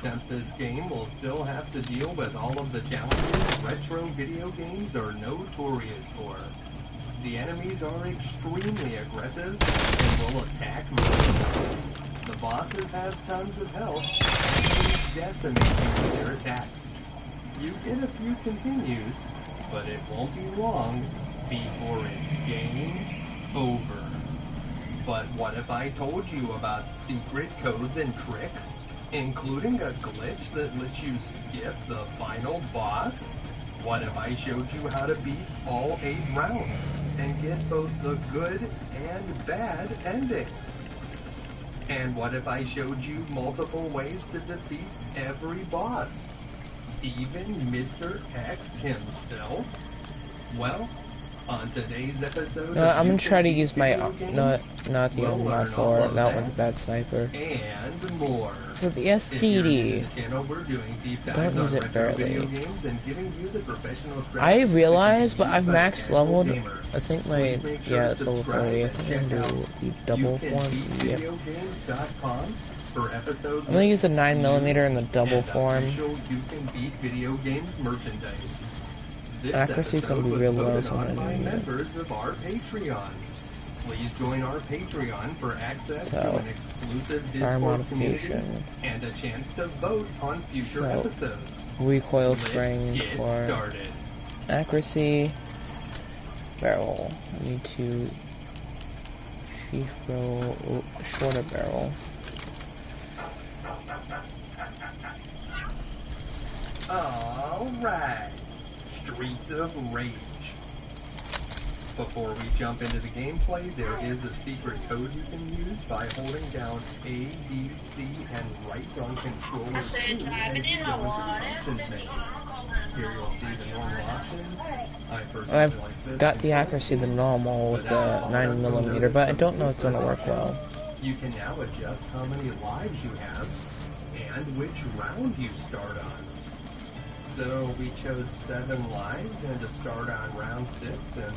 attempt this game will still have to deal with all of the challenges retro video games are notorious for. The enemies are extremely aggressive and will attack mercilessly. The bosses have tons of health and can decimate you with their attacks. You get a few continues, but it won't be long before it's game over. But what if I told you about secret codes and tricks, including a glitch that lets you skip the final boss? What if I showed you how to beat all 8 rounds and get both the good and bad endings? And what if I showed you multiple ways to defeat every boss? Even Mr. X himself? Well, on today's episode, I'm gonna try to use my not the Omar 4. That one's a bad sniper. And more. So the STD. Don't use it barely. I realize, but I've max leveled. I think my it's level 30. I think I'm gonna do the double form. Yep. I'm gonna use the 9mm in the double form. Accuracy is going to be real low, so I'm going to do it. Please join our Patreon for access to an exclusive Discord community and a chance to vote on future episodes. Recoil spring for started. Accuracy. Barrel. I need to sheath roll shorter barrel. Alright. Streets of Rage. Before we jump into the gameplay, there is a secret code you can use by holding down A, B, C, and right on controller 2 as you go into the options menu. Here you'll see the normal options. I personally like this. I've got the accuracy of the normal with the 9mm, but I don't know if it's going to work well. You can now adjust how many lives you have and which round you start on. So we chose 7 lives and to start on round 6, and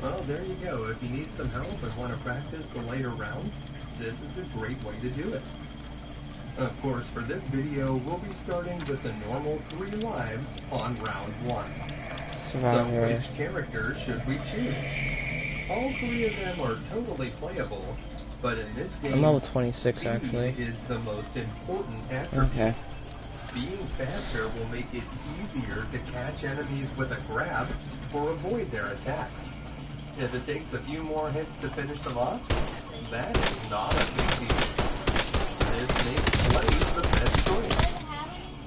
well, there you go. If you need some help and want to practice the later rounds, this is a great way to do it. Of course, for this video, we'll be starting with the normal 3 lives on round 1. So which character should we choose? All 3 of them are totally playable, but in this game, I'm level 26 actually. Is the most important attribute. Okay. Being faster will make it easier to catch enemies with a grab or avoid their attacks. If it takes a few more hits to finish them off, that is not a big deal. This makes Blaze the best choice.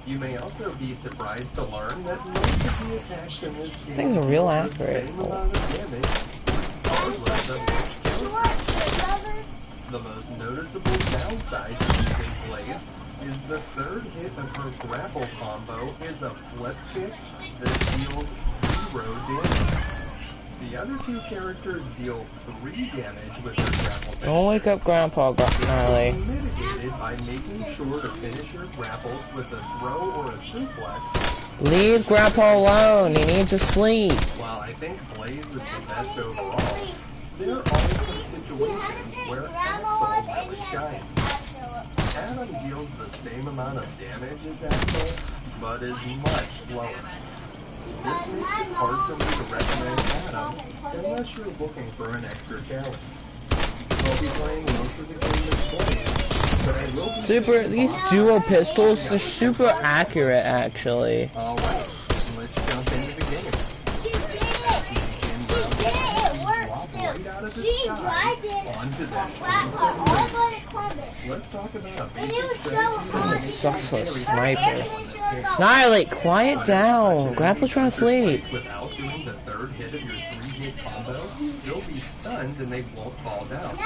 You may also be surprised to learn that most of the attacks in this game things are real do accurate. the same amount of damage, regardless of which character. The most noticeable downside to using Blaze is the 3rd hit of her grapple combo is a flip kick that deals 0 damage. The other 2 characters deal 3 damage with their grapple kick. Don't wake up Grandpa, Gnarly. Mitigated by making sure to finish your grapples with a throw or a suplex. Leave Grandpa alone, he needs to sleep. While I think Blaze is the best overall, there are some situations where Axel really shines. Adam deals the same amount of damage as Axel, but is much slower. This makes it hard for me to recommend Adam unless you're looking for an extra challenge. I'll be playing most of the game as Blaze, but I will be these dual pistols are super accurate actually. Alright, let's jump into the game. Right out of the sky onto let's talk about a basic That sucks for a sniper. Annihilate, quiet down. Grandpa's trying to sleep. Without doing the 3rd hit of your 3-hit combo, they'll be stunned and they won't fall down.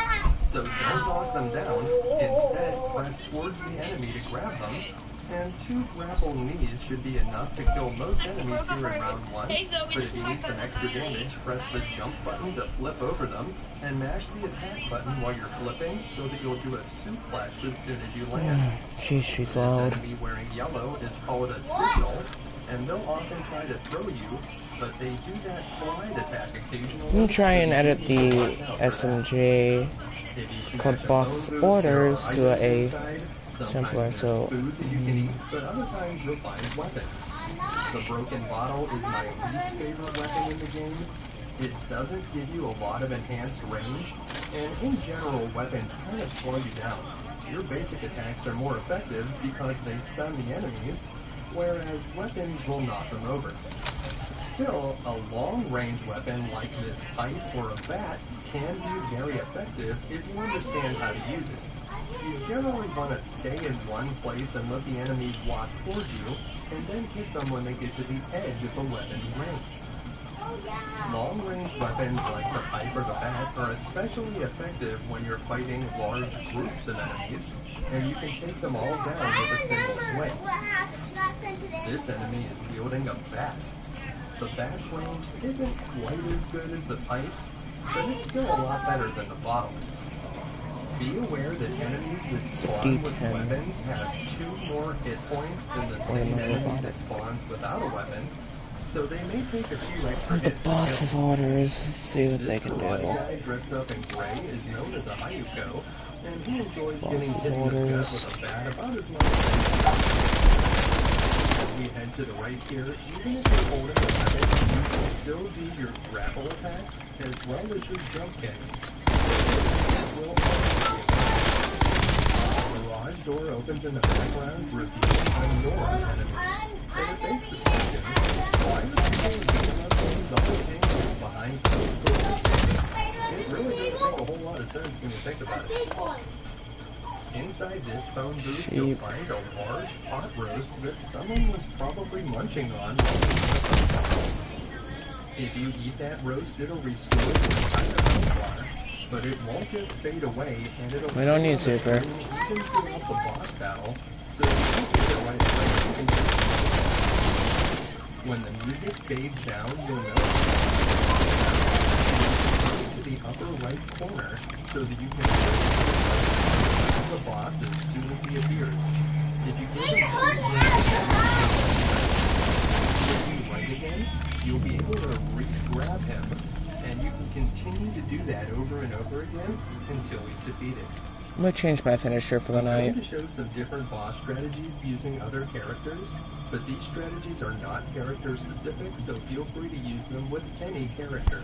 So don't knock them down. Instead, press towards the enemy to grab them. And 2 grapple knees should be enough to kill most enemies here in round 1, but if you need some extra damage, press the jump button to flip over them, and mash the attack button while you're flipping so that you'll do a suplex as soon as you land. Jeez, she's loud. This enemy wearing yellow is called a signal, and they'll often try to throw you, but they do that slide attack occasionally. Let me try and edit the SMG. It's called Boss Orders to a simpler, so food that you can eat, but other times you'll find weapons. The broken bottle is my least favorite weapon in the game. It doesn't give you a lot of enhanced range, and in general, weapons kind of slow you down. Your basic attacks are more effective because they stun the enemies, whereas weapons will knock them over. Still, a long-range weapon like this pipe or a bat can be very effective if you understand how to use it. You generally want to stay in one place and let the enemies walk towards you, and then hit them when they get to the edge of the weapon's range. Long-range weapons like the pipe or the bat are especially effective when you're fighting large groups of enemies, and you can take them all down with a single swing. This enemy is wielding a bat. The bat's range isn't quite as good as the pipes, but it's still a lot better than the bottle. Be aware that enemies that spawn with weapons have 2 more hit points than the same enemy that spawns without a weapon, so they may take a few extra hits. The boss's orders. Let's see what they can do. This guy dressed up in gray is known as a Hayuko, and he enjoys getting hit in the gut with a bat about as much as we head to the right here. Even if you're holding a weapon, you can still do your grapple attacks as well as your jump kicks. The garage door opens in the background, revealing a Nord enemy. And it begs the question, why are people beating up things on the table behind closed doors? It really doesn't make a whole lot of sense when you think about it. Inside this phone booth, you'll find a large pot roast that someone was probably munching on. If you eat that roast, it'll restore your entire health bar, but it won't just fade away, and it'll... We don't need super. Even throughout the boss battle, so if you don't get it right away, you can just... When the music fades down, you'll notice to the upper right corner, so that you can the boss as soon as he appears. If you give him right again, you'll be able to re-grab him, and you can continue to do that over and over again until he's defeated. I'm gonna change my finisher for the night. I'm going to show some different boss strategies using other characters, but these strategies are not character specific, so feel free to use them with any character.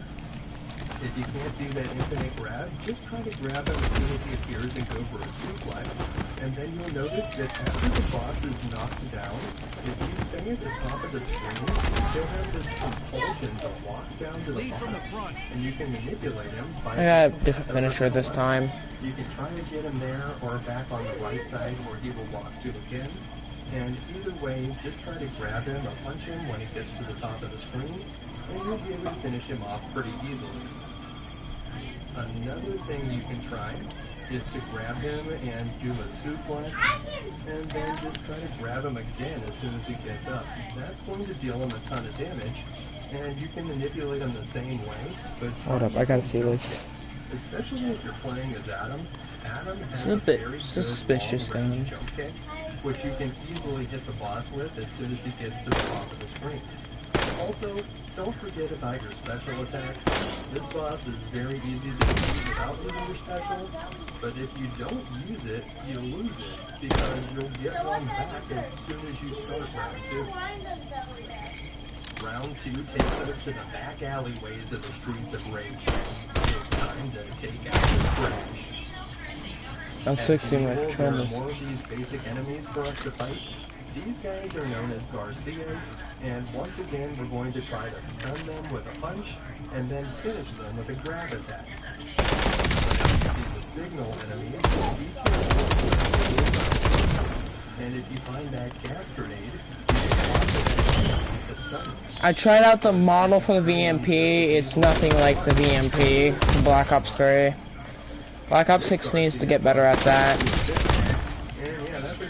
If you can't do that infinite grab, just try to grab him as soon as he appears and go for a suplex, and then you'll notice that after the boss is knocked down, if you stay at the top of the screen, he'll have this compulsion to walk down to the boss, and you can manipulate him by... I got a different finisher this time. You can try to get him there or back on the right side where he will walk to again. And either way, just try to grab him or punch him when he gets to the top of the screen, and you'll be able to finish him off pretty easily. Another thing you can try is to grab him and do a suplex, and then just try to grab him again as soon as he gets up. That's going to deal him a ton of damage, and you can manipulate him the same way, but... Hold up, I gotta see this. Especially if you're playing as Adam. Adam has It's a bit very suspicious good long thing. jump kick, which you can easily hit the boss with as soon as he gets to the top of the screen. Also, don't forget about your special attack. This boss is very easy to use without using your special, but if you don't use it, you lose it, because you'll get one back as soon as you start round 2. Round 2 takes us to the back alleyways of the Streets of Rage. It's time to take out the trash. I'm fixing my There controllers. are more of these basic enemies for us to fight. These guys are known as Garcias, and once again we're going to try to stun them with a punch, and then finish them with a grab attack. The signal enemies will be killed. And if you find that gas grenade, you can also the stun. I tried out the model for the VMP. It's nothing like the VMP from Black Ops 3. Black Ops 6 needs to get better at that.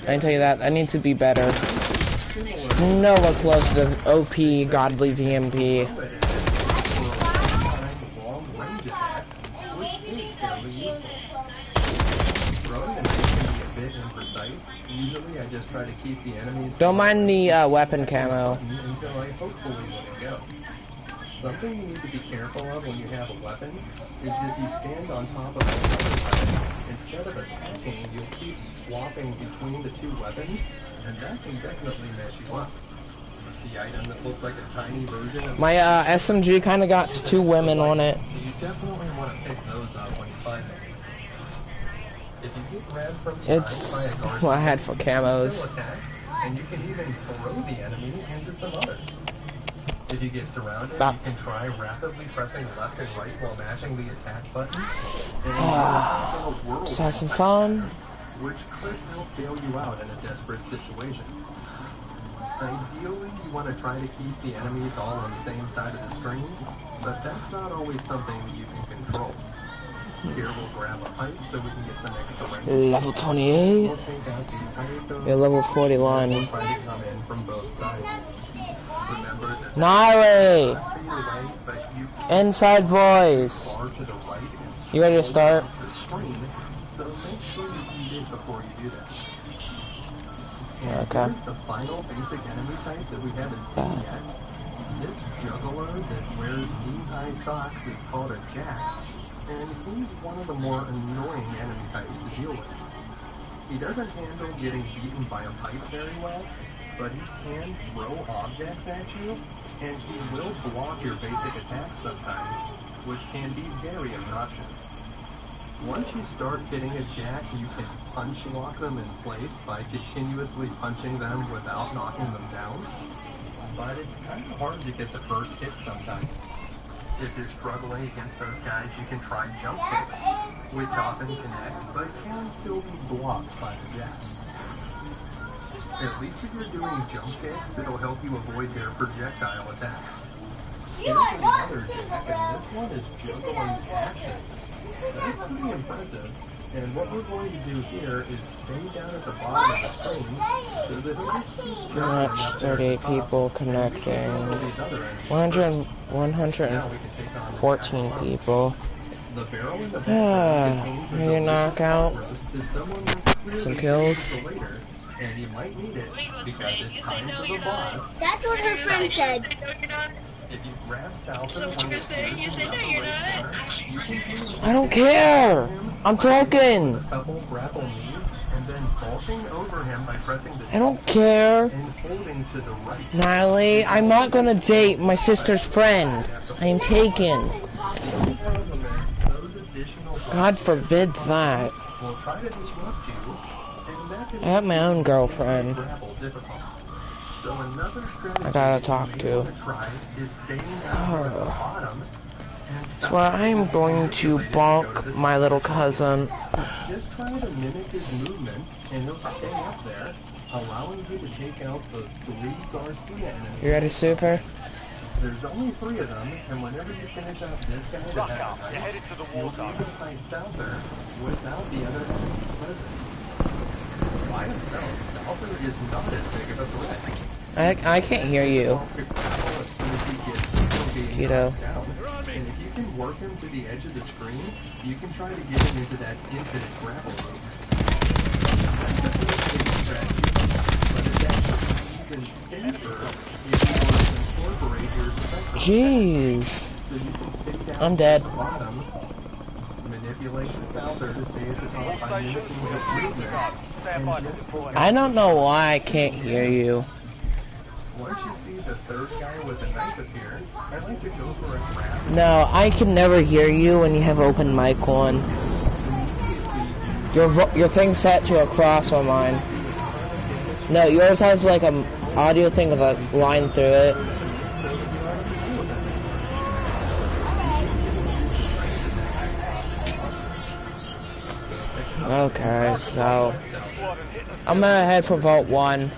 I can tell you that. That needs to be better. Nowhere close to the OP godly VMP. Usually I just try to keep the enemies... Don't mind the weapon camo. Until I hopefully let it go. something you need to be careful of when you have a weapon is if you stand on top of another weapon, instead of attacking, you'll keep swapping between the two weapons, and that can definitely mess you up. The item that looks like a tiny version of my SMG kind of got two women on it. So you definitely want to pick those up when you find them. If you get grabbed from behind by a guard, What I had for camos. still attack, and you can even throw the enemy into some others. If you get surrounded, you can try rapidly pressing left and right while mashing the attack button. Let's have some fun. Which could help bail you out in a desperate situation. Ideally, you want to try to keep the enemies all on the same side of the screen, but that's not always something that you can control. Here we'll grab a pipe so we can get some extra range. Level 28. We'll take out these pipe. You're level 41. We'll try to come in from both sides. Remember that Nari! left to your right, but you Inside voice. far to the right and You ready to start? the screen, so make sure you eat it before you do that. And Okay. here's the final basic enemy type that we haven't seen yet. This juggler that wears knee-high socks is called a jack, and he's one of the more annoying enemy types to deal with. He doesn't handle getting beaten by a pipe very well, but he can throw objects at you, and he will block your basic attacks sometimes, which can be very obnoxious. Once you start hitting a jack, you can punch lock them in place by continuously punching them without knocking them down, but it's kind of hard to get the first hit sometimes. If you're struggling against those guys, you can try jump kicks, which often connect, but can still be blocked by the jack. At least if you're doing jump kicks, it'll help you avoid their projectile attacks. Here's another jack, and this one is juggling axes. That's pretty impressive, and what we're going to do here is stay down at the bottom of the screen so that it'll just keep juggling up there at the 38 top. people connecting. 114 people. The barrel in the back contains a Your knockout. roast that someone was clearly Some kills. saving for later, and you might need it because it's time for the boss. That's what her friend said. If you grab Salter Is that what when you're it's gonna say? You said no, you're not. you can do I don't care. I'm talking. a couple grapple knees and then vaulting over him by pressing the I don't care. and holding to the right. Natalie, I'm not gonna date my sister's friend. I am taken. Those additional God forbids that. will try to disrupt you, and that can I have my own girlfriend. grapple difficult. So another strategy I gotta talk you to. want to try is staying down at the bottom. So I'm going to bonk my little cousin. Just try to mimic his movements, and he'll stay up there, allowing you to take out the 3 Garcia enemies. You ready, Super? There's only 3 of them, and whenever you finish up this guy that has a knife, you'll be able to fight Souther without the other enemies present. By himself, Souther is not as big of a threat. I can't hear you. Keto. And if you can work him to the edge of the screen, you can try to get him into that infinite grapple move. That's the first strategy, but it's actually even safer if you want to incorporate your spectral Jeez. effects. So you can stay down I'm dead. at the bottom, manipulate the Souther to stay at the top by mimicking his movement, and just I don't know why I can't hear you. once you see the 3rd guy with a knife appear, I like to go for a grab. No, I can never hear you when you have open mic on. Your thing's set to across on mine. No, yours has like a audio thing with a line through it. Okay, so I'm gonna head for Vault 1.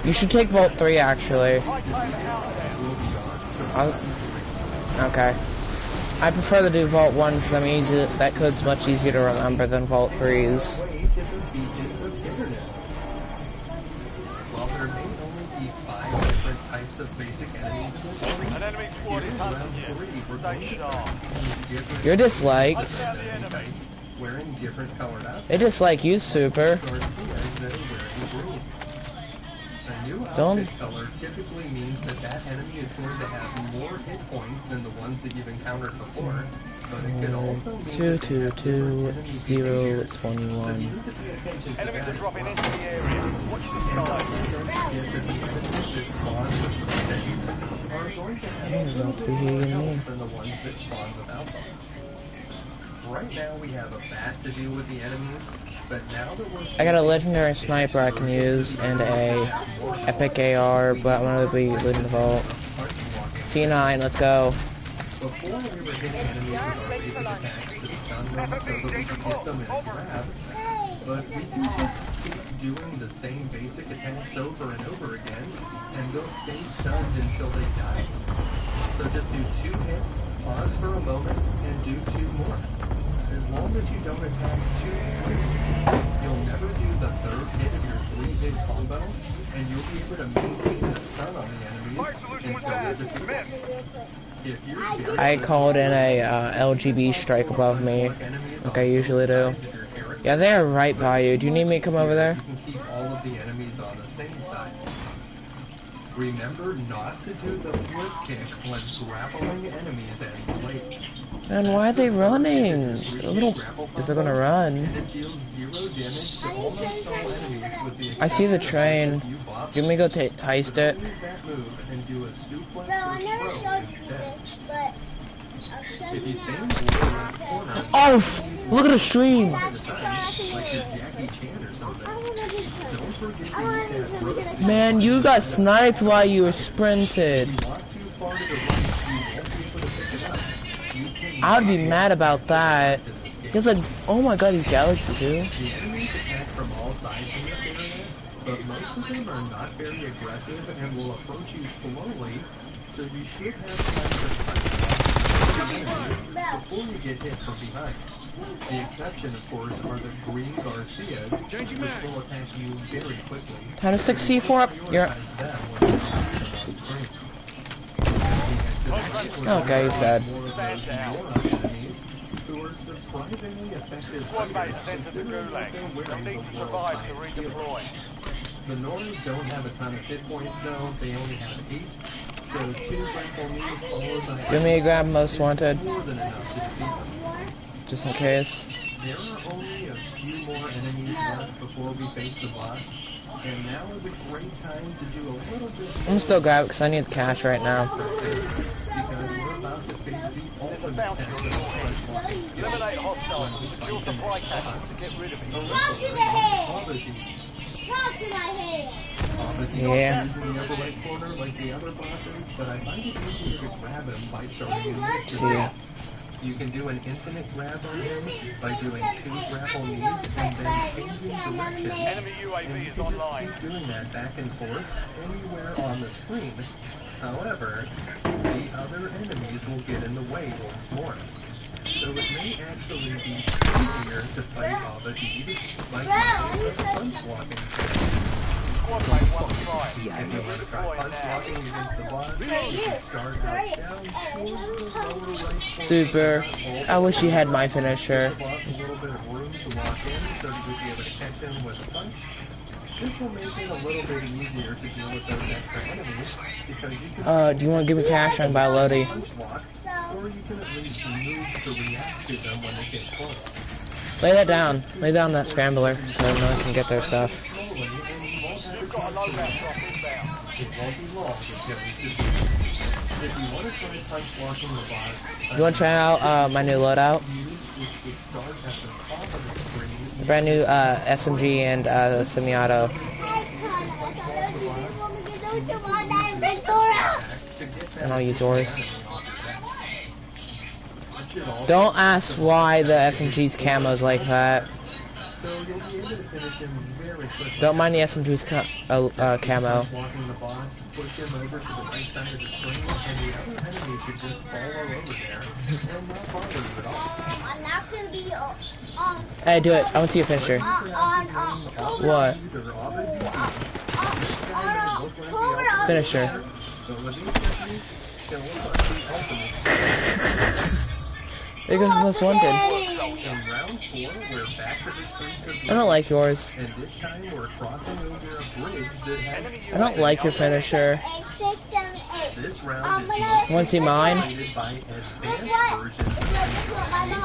You should take Vault 3 actually. Okay. I prefer to do Vault 1 because that code's much easier to remember than Vault 3's. While there may only be 5 different types of basic enemies in this game, An enemy squad is hunting you. Stay sharp. You're disliked. enemy types wearing different colored outfits. They dislike you, Super. Garcias that are wearing green. A new Don't- outfit color typically means that that enemy is going to have more hit points than the ones that you've encountered before. But it could also mean that they have different enemy behavior. So you 222 need to pay attention to Enemies that. are dropping into the area. Watch the sky. Don't forget that the enemies that spawn with bendies are going to have a little bit more health than the ones that spawn without them. Right now we have a bat to deal with the enemies, but now that we're... I got a legendary sniper I can use and a epic AR, but I'm gonna be leading the vault. C9, let's go. Before we were hitting enemies with our basic attacks to stun them so that we could hit them in a grab, but we can just keep doing the same basic attacks over and over again, and they'll stay stunned until they die. So just do 2 hits, pause for a moment, and do 2 more. As long as you don't attack too quickly, you'll never do the 3rd hit of your 3-hit combo, and you'll be able to maintain the stun on the enemies until they're defeated. If you're very I called in a LGB strike above me, like I usually do. Yeah, they are right by you. Do you need me to come over there? You can keep all of the enemies on the same side. Remember not to do the flip kick when grappling enemies and blades. Man, why are they running? A little... If they're gonna run. And it deals 0 damage to almost all enemies with the I see the exception train. of a few bosses. Do you want me to go heist it? Use that move and do a suplex Bro, I never or throw showed you instead. this, but I'll show If you you stay now. in the corner, Oh! Look at the stream! at a time, like you're Jackie Chan or something, don't forget to use that roast. Man, you got sniped while you were sprinted. If you walk too far to the right, you won't be able to pick it up. You can I'd be mad about that. He's like, oh my god, he's Galaxy too. The enemies attack from all sides in this area, but most of them are not very aggressive and will approach you slowly, so you should have time to punch the enemy before you get hit from behind. The exception, of course, are the green Garcias, which will attack you very quickly. Time to stick C4 up. You're up. Prioritize them when you see them on screen. Okay, he's dead. More of those enemies who are surprisingly effective Squad mates fighters, sent to the considering that gulag. they're They'll wearing need the to world survive to highest shield. redeploy. The Nords don't have a ton of hit points though, they only have 8, so 2 rifle knees followed by Give me a grab most wanted, more than enough to defeat them. just in case. There are only a few more enemies left before we face the boss, and now is a great time to do a little bit I'm gonna still grab it because I need the cash right now. because we're about to face the ultimate test of punch blocking skill. Eliminate hostiles and secure supply caches to get rid of it. Talk to the head! Obviously, Talk to my head! Yeah. in the upper right corner like the other bosses, but I find it easier to grab him by starting in this Yeah. direction. You can do an infinite grab on him by doing 2 grapple knees and then changing direction. Enemy And you UAV can is just online. keep doing that back and forth anywhere on the screen. However, the other enemies will get in the way once more. So it may actually be easier to fight Abadid by using the punch blocking. Squad mate one try. If you want to try punch blocking against the boss, you can start out down towards the lower right corner. Super. I wish you had my finisher. Give the boss a little bit of room to walk in so that you'll be able to catch him with a punch. This will make it a little bit easier to deal with those extra enemies because you can Do you want to give me cash on buy Lodi? punch block, or you can at least move to react to them when they get close. Lay that down. Lay down that scrambler so no one can get their stuff. Slowly, and you won't have You've a got a chance to loadout react. drop inbound. It won't be long until you defeat. If you want to try punch blocking the boss, You want to try out my new loadout? use which would start at the top of the screen. The brand new SMG and semi-auto. And I'll use yours. Don't ask why the SMG's camo's like that. So you'll be able to finish him very quickly. Don't mind the SMG's camo. Blocking the boss, push him over to the right side of the screen, and the other enemy should just fall all over there and not bother you at all. I'm not gonna be on Hey, do it. I want to see your finisher. What? Either October, Finisher. but with these techniques, he'll look like the ultimate. There goes the most wanted. In round 4, we're back to the streets of I don't like yours. And this time we're crossing over a bridge that has... I don't like your finisher. This round is Want to see mine? completed by advanced versions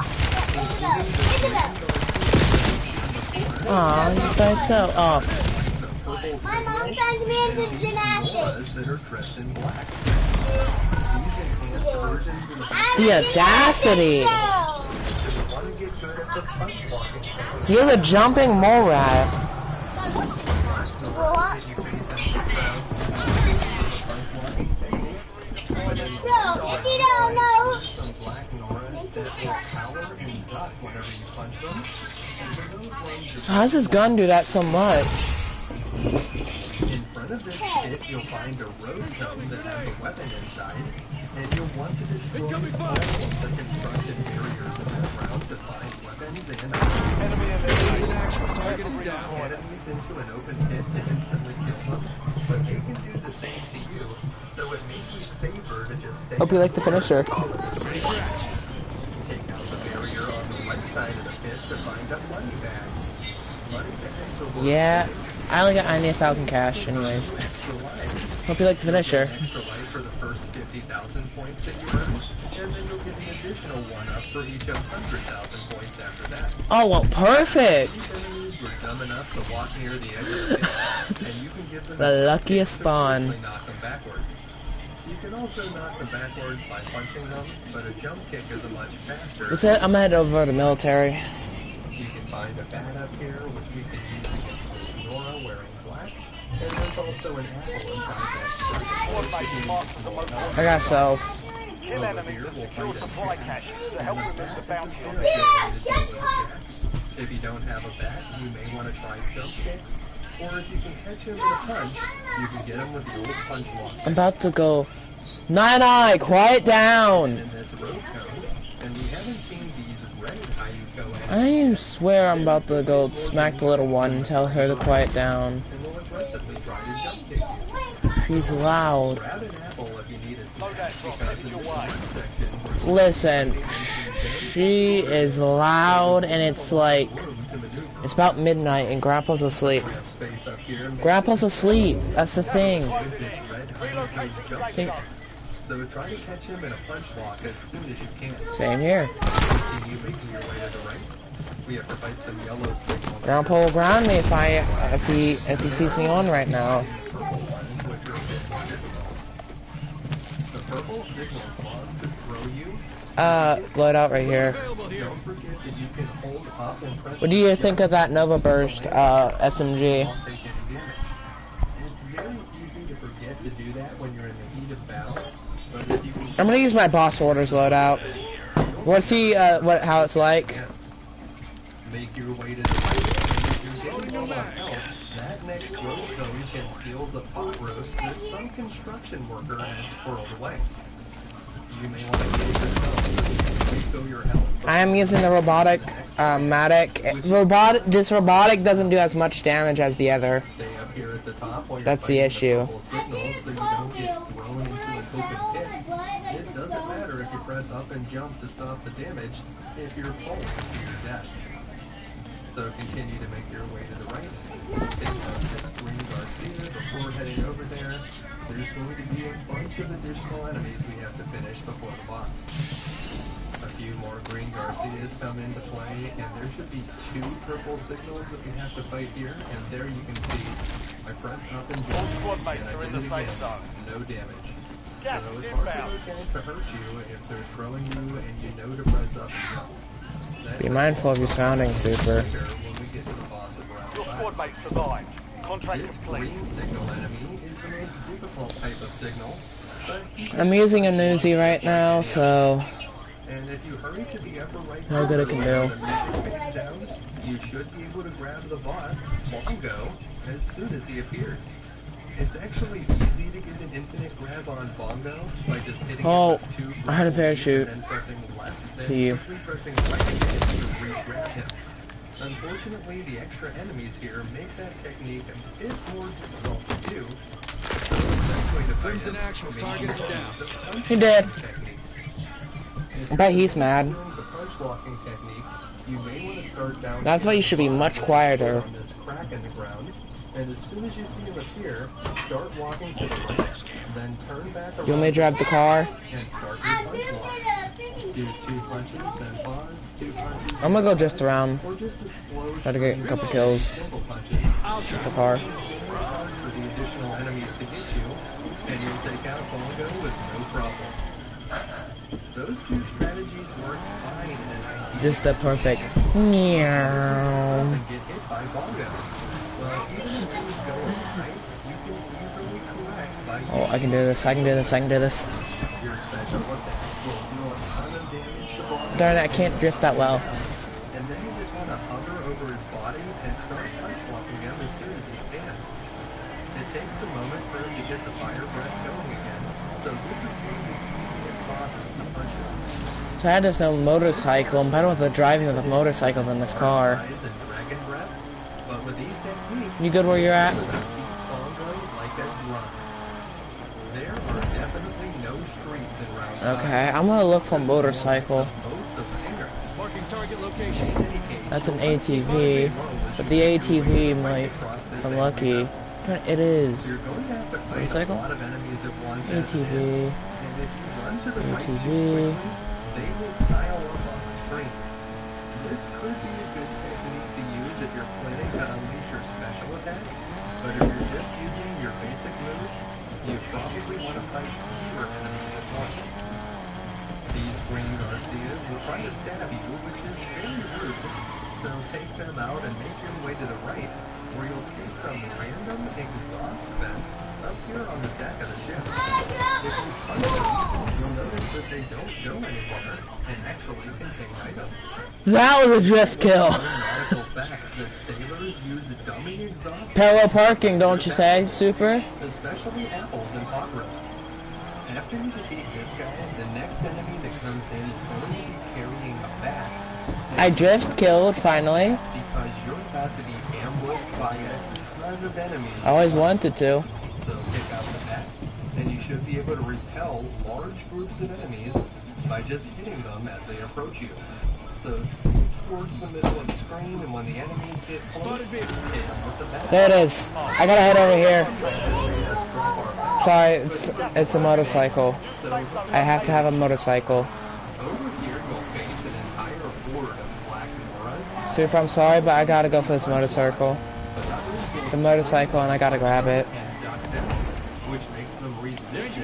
Aw, you guys so off. My mom sends me into gymnastics. that are dressed in black. These enhanced versions of the The audacity! want to get good at the punch walking technique. You're the jumping mole rat. Bro, if you don't know, Some black Noras that will power and duck whenever you punch them. And for those ones that How does this gun do that so much? in front of this pit, you'll find a road cone that has a weapon inside, and you'll want to destroy all of the construction barriers in this round to find weapons and Enemy eliminated. target is down. Enemies into an open pit to instantly kill them, but they can do the same to you, so it may be safer to just stay. Hope you like the finisher. Take out the barrier on the right side of the pit to find a money bag. Money bags will work Yeah, I only got 90,000 cash anyways. extra life. Hope you like the finisher. Extra life for the first 50,000 points that you earn, and then you'll get an additional one up for each 100,000 points after that. Oh, well, perfect! These enemies were dumb enough to walk near the edge of the pit, and you can give them The luckiest spawn. quickly knock them backwards. You can also knock them backwards by punching them, but a jump kick is a much faster. What's that? I'm headed over to the military. You can find a bat up here, which we can use against this Nora wearing black, and there's also an apple inside that Squad mates marked for the most I got self. Kill enemies to secure supply caches to help remove the bounty on them. If you don't have a bat, you may want to try jump kicks, or if you can catch him in a punch, you can get him with the old punch walk. I'm about to go. Nine, quiet down! In this road cone, and we haven't seen these red Ayuko I swear I'm about to go smack the little one and tell her to quiet down. and will aggressively try to jump kick you. She's loud. Grab an apple if you need a Load snack, that drop, because headed in your this way. one section, Listen, she is loud and it's like, it's about midnight and Grandpa's asleep. we have space up here. Grandpa's asleep, that's the thing. With this red Ayuko jump Think- kick. So try to catch him in a punch walk as soon as you can. Same here. Continue making your way to the right. We have to fight some yellow signal. Grandpa will ground me if he sees me on right now. Purple ones, which are a bit more difficult. The purple signal claws could throw you. Load out right here. Don't forget that you can hold up and press. What do you think of that Nova Burst SMG? Won't take any damage. It's very easy to forget to do that when you're in the heat of battle. But if you can I'm gonna use my boss orders loadout. Want to see how it's like? make your way to the right, and if you're getting low on health, that next road zone conceals a pot roast that some construction worker has squirreled away. You may want to kill yourself so that you can refill your health. I am using the robotic Matic. This robotic doesn't do as much damage as the other. Stay up here at the top while you're That's the fighting issue. purple signals so you don't get thrown into an open pit. It doesn't matter if you press up and jump to stop the damage if you're falling to your death. So continue to make your way to the right. Take out this green Garcia before heading over there. There's going to be a bunch of additional enemies we have to finish before the boss. A few more green Garcias come into play, and there should be 2 purple signals that we have to fight here. And there you can see I pressed up and All jumped, squad mates and I are in did the it safe again. zone. No damage. Gas So is it's hard for inbound. those guys to hurt you if they're throwing you and you know to press up and jump. Be mindful of your surroundings, Super. When we get to the boss of round Your 5. squad mates survived. Contract This complete. green signal enemy is the most difficult type of signal, but he I'm using a Newsy right now, so and if you hurry to the upper right No good it can corner do. where the music fades down, you should be able to grab the boss, Bongo, as soon as he appears. It's actually easy to get an infinite grab on Bongo by just hitting Oh, him with 2 I had a parachute. and then pressing left, then See you. quickly pressing right again to re-grab him. Unfortunately, the extra enemies here make that technique a bit more difficult to do. So the best way to fight him actual may target is be down. the punch He did. technique. I bet he's mad. Doing the punch walking technique, You may want to start down. That's why you should be much quieter. On this crack in the ground, and as soon as you see him appear, start walking to the right, then turn back around. You want me to drive the car? And start your punch walk. Do 2 punches, then pause, 2 punches. I'm gonna go just around. Or just a slow Try to get a couple kills. simple punches. The car. For the additional enemies to get you, and you'll take out Bongo with no problem. Those 2 strategies work fine in an idea. Just the perfect. Meow. And get hit by Bongo. Well, even if things go right, you can easily correct by Oh, I can do this. I can do this. I can do this. your special attack will deal a ton of damage to Bongo. Darn it, I can't drift that well. And then you just want to hover over his body and start punch walking him as soon as you can. It takes a moment for him to get the fire breath going again, so this is one of the easiest bosses to punch him. So I had this no motorcycle. I'm better with the driving with a motorcycle than this car. Eyes and dragon breath, but with these techniques, You good where you're at? Bongo like a drum. There are definitely no streets in Round 5. Okay, I'm gonna look for a motorcycle. Boats of anger. Marking target location. In any case, That's an ATV. But the ATV might, if I'm lucky. It is. You're going to have to fight Motorcycle? a lot of enemies at once. as it is. ATV. And if you run to the right too ATV. quickly, they will pile up on the screen. This could be a good technique to use if you're planning to unleash your special attack, but if you're just using your basic moves, you probably want to fight fewer enemies at once. These green Garcias will try to stab you, which is very rude, so take them out and make your way to the right, where you'll see some random exhaust vents up here on the deck of the ship. If you punch them, you'll notice that they don't go anywhere and actually contain items. That was a drift kill. Nautical fact that sailors use dummy exhaust Parallel parking, don't you say, Super? especially apples and pot roasts. After you defeat this guy, the next enemy that comes in is going to be carrying a bat. I drift killed, finally. Because you're about to be ambushed by a ton of enemies. I always wanted to. So pick out the bat, and you should be able to repel large groups of enemies by just hitting them as they approach you. So scoot towards the middle of the screen, and when the enemies get close, hit them with the bat. There it is. I gotta head over here. Sorry, it's a motorcycle. I have to have a motorcycle. Over here, you'll face an entire horde of black moras. Super, I'm sorry, but I gotta go for this motorcycle. The motorcycle, and I gotta grab it. And duck them, which makes them resistant to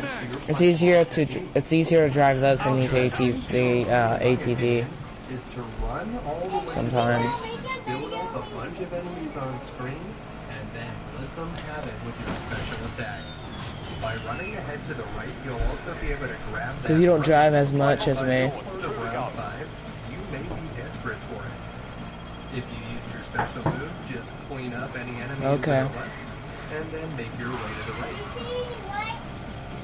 your It's easier to drive those than these ATV. is to run all the way Sometimes. to the right, build up a bunch of enemies on screen, and then let them have it with your special attack. By running ahead to the right, you'll also be able to grab that. Because you don't drive as much as me. By the end of round 5, you may be desperate for it. If you use your special move, just clean up any enemies Okay. that are left, and then make your way to the right.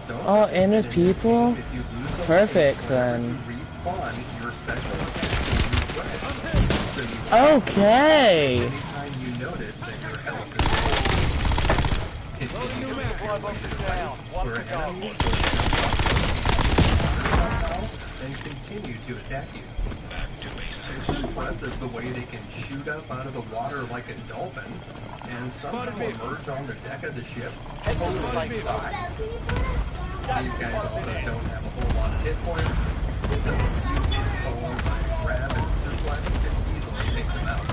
Don't Oh, forget and there's that in this people? game, if you lose a Perfect, life, then. you respawn your special attack will refresh. So you Okay. anytime you notice that your health is low. Continue to make your way to the right, where enemies will and continue to attack you. It's impressive the way they can shoot up out of the water like a dolphin, and somehow emerge on the deck of the ship totally fine. These guys also don't have a whole lot of hit points, so if you hit someone by grab and suplex, you can easily take them out.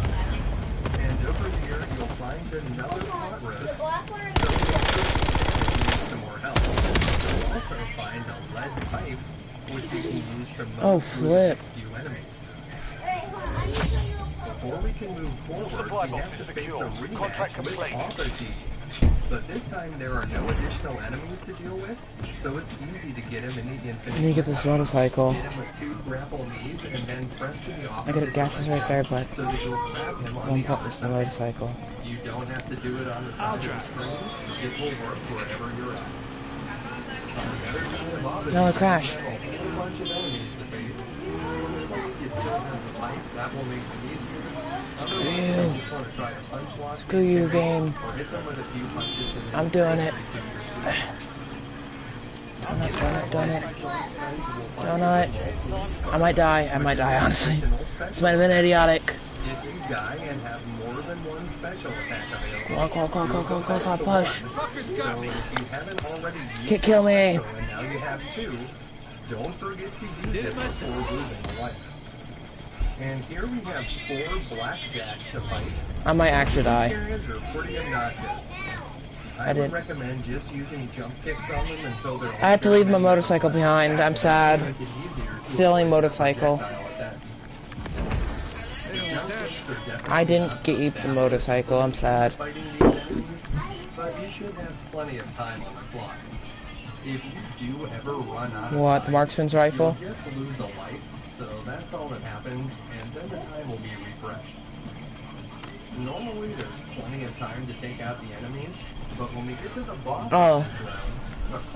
And over here, you'll find another pot roast, so you some more help. You'll also find a lead pipe, which you can use to Oh, move through the flip. next few enemies. Before we can move forward, we have to face a rematch with Authority. But this time there are no additional enemies to deal with, so it's easy to get him in the infinite. Let me get this motorcycle. Hit him with 2 grapple knees and then press to the I opposite got a gas is right there, but so that you'll grab him on one the put other this in the side. motorcycle. You don't have to do it on the side of the screen. It will work wherever you're at. On the other side of Authority, No, it crashed. you have a whole bunch of enemies to face. You still have the pipe, that will make it easier. Otherwise, you just want to try to punch lock Screw you, game. or hit them with a few punches and I'm doing it. Donut. I might die, honestly. This might have been idiotic. If you die and have more than one special attack available, Go, push. so if you haven't already used Kill me. and now you have 2, don't forget to use it before losing a life. And here we have 4 blackjacks to fight. I might actually die. Areas are pretty obnoxious. I would recommend just using jump kicks on them until they're... I had to leave my motorcycle behind. I'm sad. Stealing motorcycle. I didn't keep the motorcycle. I'm sad. But you should have plenty of time on the clock. If you do ever run out of What, time, the marksman's rifle? you'll just lose a life, so that's all that happens, and then the time will be refreshed. Normally there's plenty of time to take out the enemies, but when we get to the boss this round,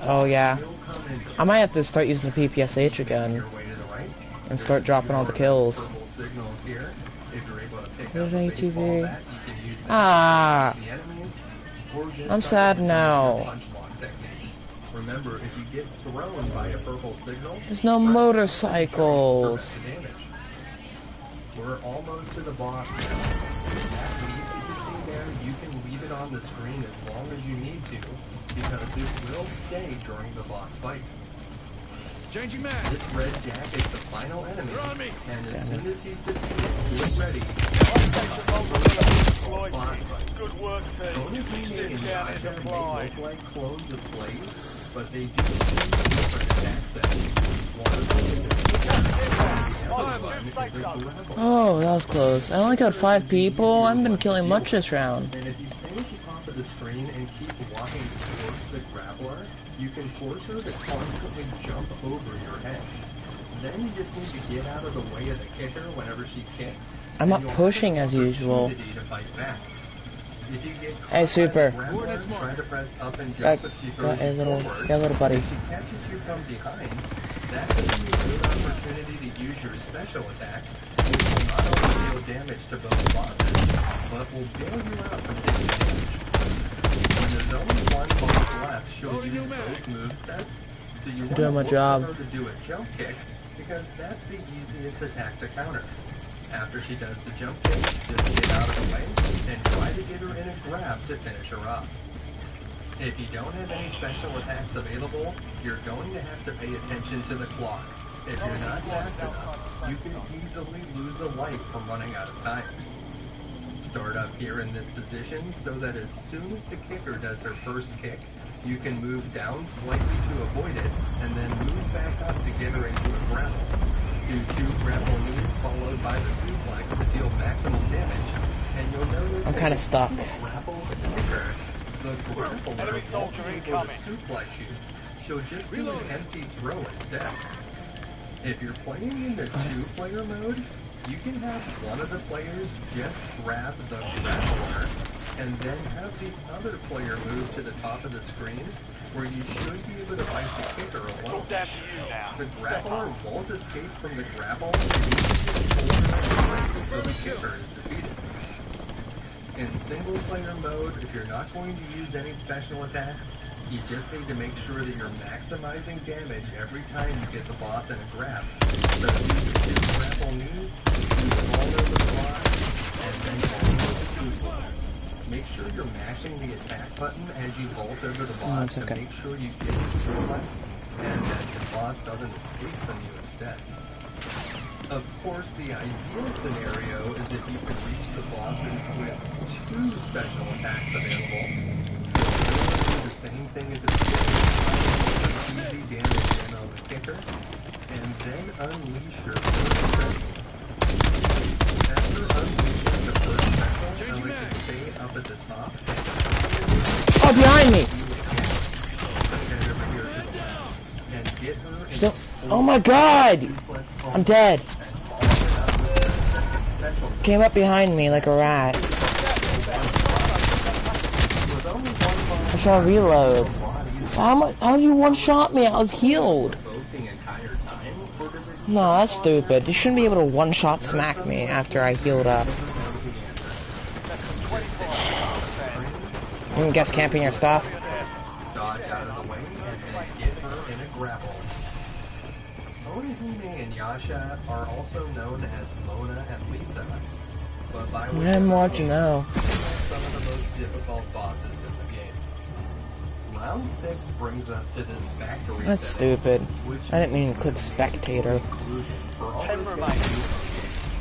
Oh yeah. will come into I might have to start using the PPSH again your way to the right. and start dropping all the kills. Purple signals here. If you're able to pick There's up the ATV. baseball bat, you can use that Ah, to the enemies, or just I'm sad now. punch lock technique. Remember, if you get thrown by a purple signal, There's no motorcycles. prevent the damage. We're almost to the boss now. That lead that you see there, you can leave it on the screen as long as you need to, because it will stay during the boss fight. Changing mag. This red jack is the final enemy, They're on me. and as Damn soon as he's defeated, get ready. Boss fight. Good work, team. Bonus Sit meaning down and may apply. look like clones of plays, but they do use different attack sets. One of them is a kicker, and the other one is a grapple. Oh, that was close. I only killed 5 people. I haven't been killing much this round. And if you stay at the top of the screen and keep walking towards the grappler, you can force her to constantly jump over your head. Then you just need to get out of the way of the kicker whenever she kicks. I'm not and you'll pushing have as an usual. opportunity to fight back. If you get caught Hey, Super. by the grappler, try to press up and Got, jump if she got throws a you little, forward. got a little buddy. If she catches you from behind, that gives you a good opportunity to use your special attack, which will not only deal damage to both bosses, but will bail you out from taking damage. When there's only one boss left, she'll use both movesets, so you want doing my to job. look for her to do a jump kick, because that's the easiest attack to counter. After she does the jump kick, just get out of the way and try to get her in a grab to finish her off. If you don't have any special attacks available, you're going to have to pay attention to the clock. If you're not fast enough, you can easily lose a life from running out of time. Start up here in this position so that as soon as the kicker does her first kick, you can move down slightly to avoid it, and then move back up to get her into a grapple. Do 2 grapple moves followed by the suplex to deal maximum damage, and you'll notice I'm kind of stuck. grapple the kicker. The grappler Enemy won't soldier be able to incoming. suplex you. She'll just do an empty throw instead. If you're playing in the 2-player mode, you can have one of the players just grab the grappler, and then have the other player move to the top of the screen, where you should be able to fight the kicker It's all alone. down to you now. The grappler won't escape from the grapple, and you can just hold her until the kicker is defeated. In single-player mode, if you're not going to use any special attacks, you just need to make sure that you're maximizing damage every time you get the boss in a grab. So use the 2 grapple knees, use the ball over the line, and then ball over the suplex. Make sure you're mashing the attack button as you vault over the boss that's okay. to make sure you get the suplex, and that the boss doesn't escape from you instead. Of course, the ideal scenario is if you can reach the bosses with 2 special attacks available. Do the same thing as the easy damage in on the kicker, and then unleash your first special. After unleashing the first special, I like to stay up at the top. Oh, behind me! And get her in Still. Oh my God! I'm dead. Came up behind me like a rat. I saw a reload. How you one-shot me? I was healed. No, that's stupid. You shouldn't be able to one-shot smack me after I healed up. You can guess camping your stuff. Dodge out of the way and then get her in a grapple. Orihime and Yasha are also known as Mona and Lisa, but by way I'm of watching now. some of the most difficult bosses in the game. Round 6 brings us to this factory That's setting, stupid. which I didn't mean to click spectator. for all 10 this remain.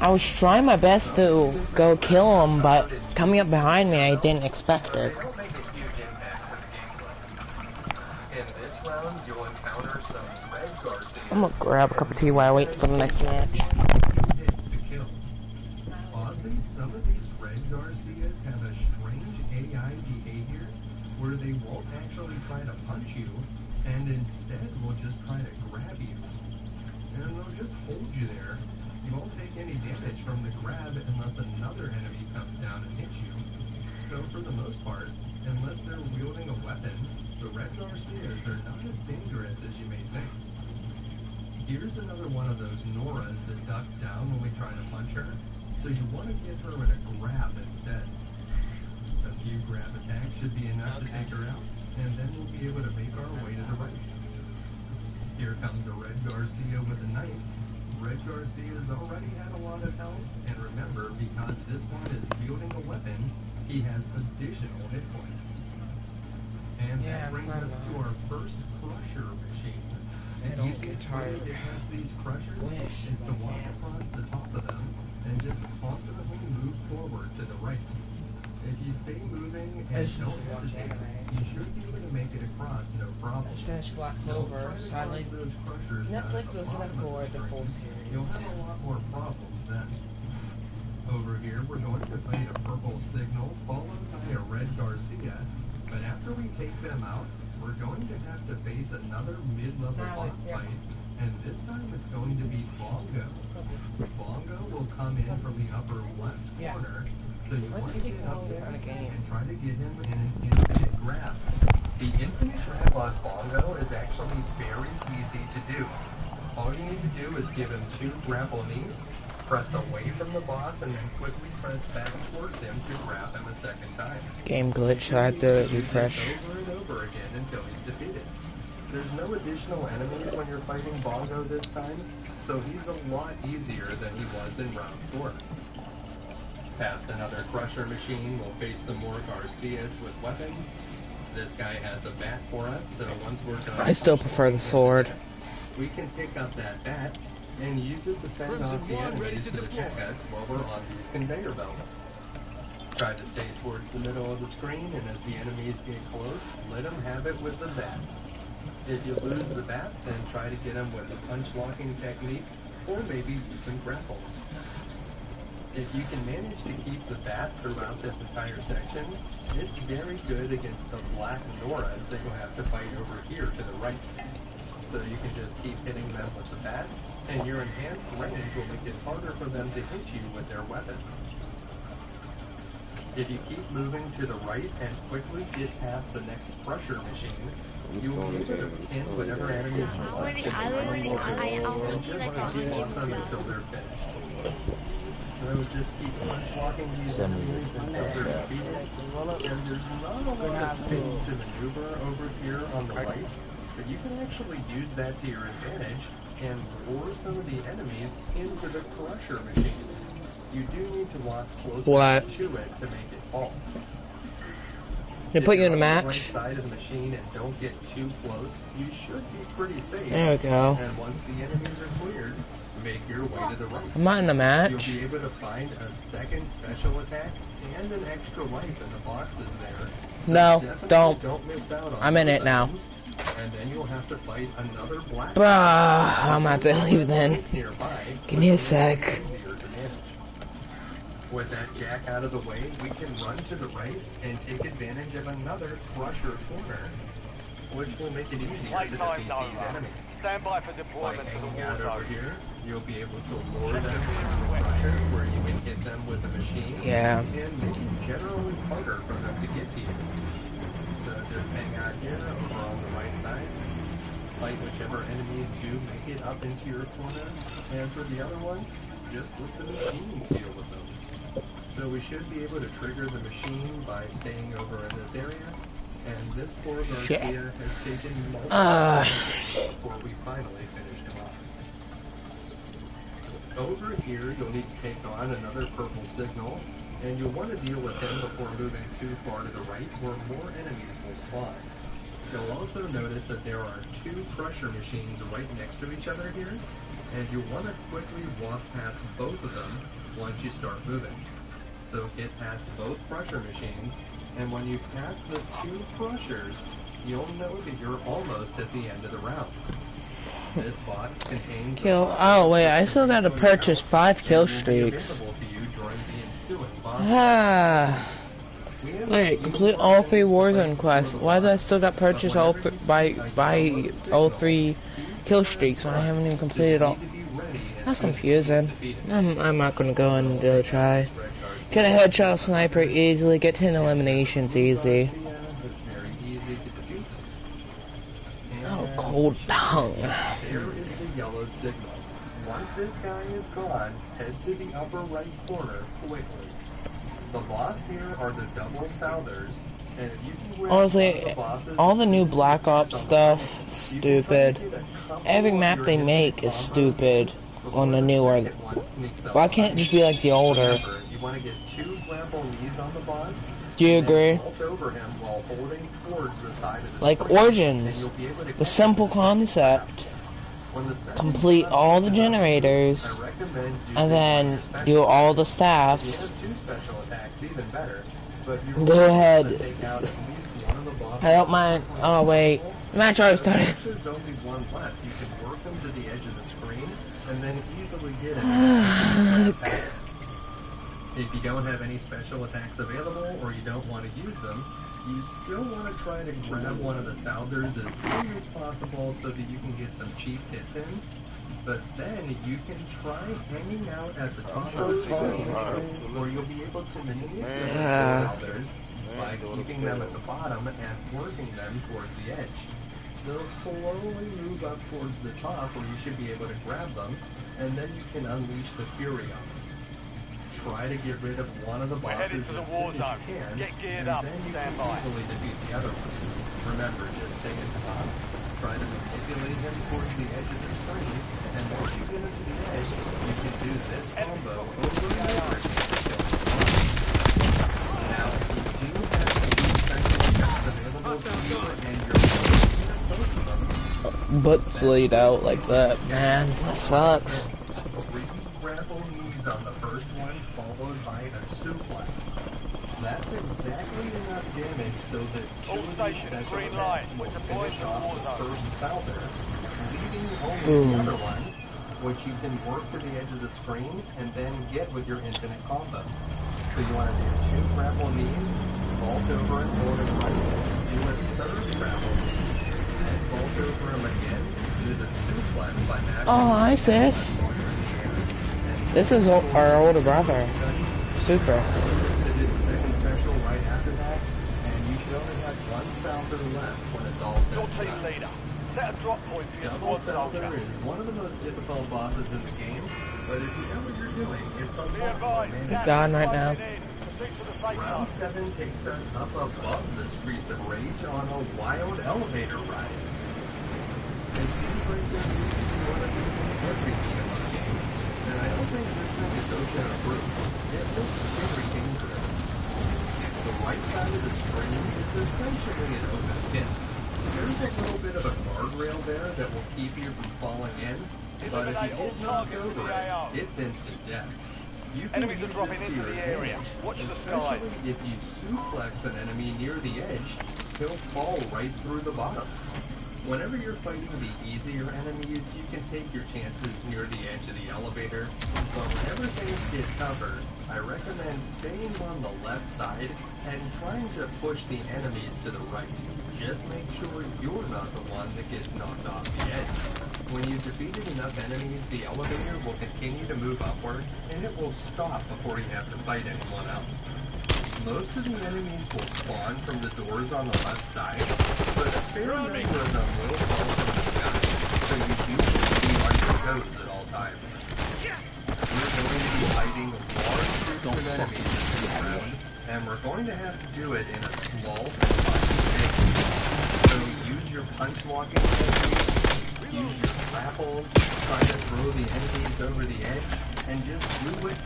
I was trying my best to go kill him, but coming up behind me, I didn't expect it. They don't make a huge impact for the gameplay. In this round, you'll encounter some Red Garcia. I'm gonna grab a cup of tea while I wait for the next match. Hits to kill. Oddly, some of these Red Garcias have a strange AI behavior where they won't actually try to punch you, and instead will just try to grab you. And they'll just hold you there. You won't take any damage from the grab unless another enemy comes down and hits you. So for the most part, unless they're wielding a weapon, the Red Garcias are not as dangerous as you may think. Here's another one of those Noras that ducks down when we try to punch her, so you want to get her in a grab instead. A few grab attacks should be enough to take her out, and then we'll be able to make our way to the right. Here comes a Red Garcia with a knife. Red Garcia's already had a lot of health, and remember, because this one is wielding a weapon, he has additional hit points. And that brings us to our first crusher machine. I don't get tired It has these crushers Wish is to walk across the top of them and just confidently move forward to the right. If you stay moving and don't hesitate, you should be able to make it across no problem. I just finished Black Clover, sadly. Netflix doesn't have the full series. You'll have a lot more problems then. Over here, we're going to fight a purple signal followed by a red Garcia, but after we take them out, we're going to have to face another mid-level boss fight, and this time it's going to be Bongo. Bongo will come in from the upper left corner, so you want to get up there and try to get him in an infinite grab. The infinite grab on Bongo is actually very easy to do. All you need to do is give him 2 grapple knees, press away from the boss, and then quickly press back towards him to grab him a second time. Game glitch, so I had to refresh. Over and over again until he's defeated. There's no additional enemies when you're fighting Bongo this time, so he's a lot easier than he was in round 4. Past another crusher machine, we'll face some more Garcias with weapons. This guy has a bat for us, so once we're done... I still prefer the sword. We can pick up that bat and use it to fend off the enemies that attack us while we're on these conveyor belts. Try to stay towards the middle of the screen, and as the enemies get close, let them have it with the bat. If you lose the bat, then try to get them with a punch-locking technique, or maybe use some grapples. If you can manage to keep the bat throughout this entire section, it's very good against the black Noras that you'll have to fight over here to the right. So you can just keep hitting them with the bat, and your enhanced range will make it harder for them to hit you with their weapons. If you keep moving to the right and quickly get past the next crusher machine, you will be able to pin whatever enemy you want and just punch them until they're finished. So just keep punch-locking these enemies until they're defeated, and there's not a lot of space to maneuver over here on the right, but you can actually use that to your advantage and lure some of the enemies into the crusher machine. You do need to walk closer to it to make it fall. They put you in a If you're on the match. right side of the machine and don't get too close, you should be pretty safe. There we go. And once the enemies are cleared, make your way to the right. I'm not in the You'll match. be able to find a second special attack and an extra life in the boxes there. So No, definitely don't. miss out on I'm in those it now. items, and then you'll have to fight another black. I'm gonna have to leave then. Nearby, Give me a which will sec. make it easier to manage. With that jack out of the way, we can run to the right and take advantage of another crusher corner, which will make it easier to defeat Playtime's these over. enemies. Stand by for By deployment to the hanging war out over zone. here, you'll be able to lure them into the crusher where you can hit them with a machine Yeah. and make it generally harder for them to get to you. So just hang out here over on the right side, fight whichever enemies do make it up into your corner, and for the other ones, just let the machines deal with them. So we should be able to trigger the machine by staying over in this area, And this poor Garcia has taken multiple before we finally finished him off. Over here, you'll need to take on another purple signal, and you'll want to deal with him before moving too far to the right, where more enemies will spawn. You'll also notice that there are two crusher machines right next to each other here, and you'll want to quickly walk past both of them once you start moving. So get past both crusher machines, and when you pass the two crushers, you'll know that you're almost at the end of the round. This box contains oh wait, I still gotta purchase 5 kill streaks. Wait, complete all 3 Warzone quests. Why do I still got purchase all buy all 3 kill streaks when I haven't even completed all? That's confusing. I'm not gonna go and do a try. Get a headshot sniper easily, get 10 eliminations easy. Oh, cold tongue. There is the yellow signal. Once this guy is gone, head to the upper right corner quickly. The boss here are the double southers, and if you can win honestly, all the new Black Ops stuff, stupid. Every map they make is stupid on the newer. Why can't it just be like the older? You want to get 2 grapple knees on the boss. Do you agree? Over him while holding towards the side of the like Origins, the simple concept. Complete all the generators, and then do all the staffs. Go ahead. I don't mind. Oh wait, the match already started. There's only one left. You can work them to the edge of the screen and then easily get it. If you don't have any special attacks available or you don't want to use them, you still want to try to grab one of the Sounders as soon as possible so that you can get some cheap hits in. But then you can try hanging out at the top of the screen, where you'll be able to manipulate the Sounders by keeping them at the bottom and working them towards the edge. They'll slowly move up towards the top where you should be able to grab them, and then you can unleash the Fury on them. Try to get rid of one of the bosses as soon as you can, and then you can easily defeat the other one. Remember, just stay at the top, try to manipulate him towards the edge of the screen, and once you get him to the edge, you can do this combo over and over. Now, if you do have two special attacks available to you, and you're both of them, Butt's laid out like that, man. That sucks. Grapple knees on the first one, followed by a suplex. That's exactly enough damage so that two of these special attacks will finish off the first Souther, leaving only the other one, which you can work to the edge of the screen and then get with your infinite combo. So you want to do 2 grapple knees, vault over and hold it right, do a third grapple knee, and vault over him again, do the suplex by mashing. Oh, hi sis. This is our older brother. Super. Second special right after that, and you should only have 1 Souther left when it's all said and team done. leader. Set a drop point for your Double squad Souther soldier. is one of the most difficult bosses in the game, but if you know what you're doing, it's a Be lot advised, more He's manageable. gone right now. Proceed to the safe Round zone. 7 takes us up above the streets of Rage on a wild elevator ride. It seems like they're using one of the every beat of the game, and I don't think this thing is ocean approved. It looks very dangerous. The right side of the screen is essentially an open pit. There's a little bit of a guardrail there that will keep you from falling in, but if you get knocked over it, it's instant death. You can Enemies are use dropping this to into your the area. advantage, Watch the sky. especially if you suplex an enemy near the edge, he'll fall right through the bottom. Whenever you're fighting the easier enemies, you can take your chances near the edge of the elevator, but whenever things get tougher, I recommend staying on the left side and trying to push the enemies to the right. Just make sure you're not the one that gets knocked off the edge. When you've defeated enough enemies, the elevator will continue to move upwards, and it will stop before you have to fight anyone else. Most of the enemies will spawn from the doors on the left side, but a fair number of them will fall from the sky, so you do need to be on your toes at all times. You're going to be fighting large groups of enemies in this round, And we're going to have to do it in a small space. So use your punch walking technique, use your grapples, try to throw the enemies over the edge, and just do it.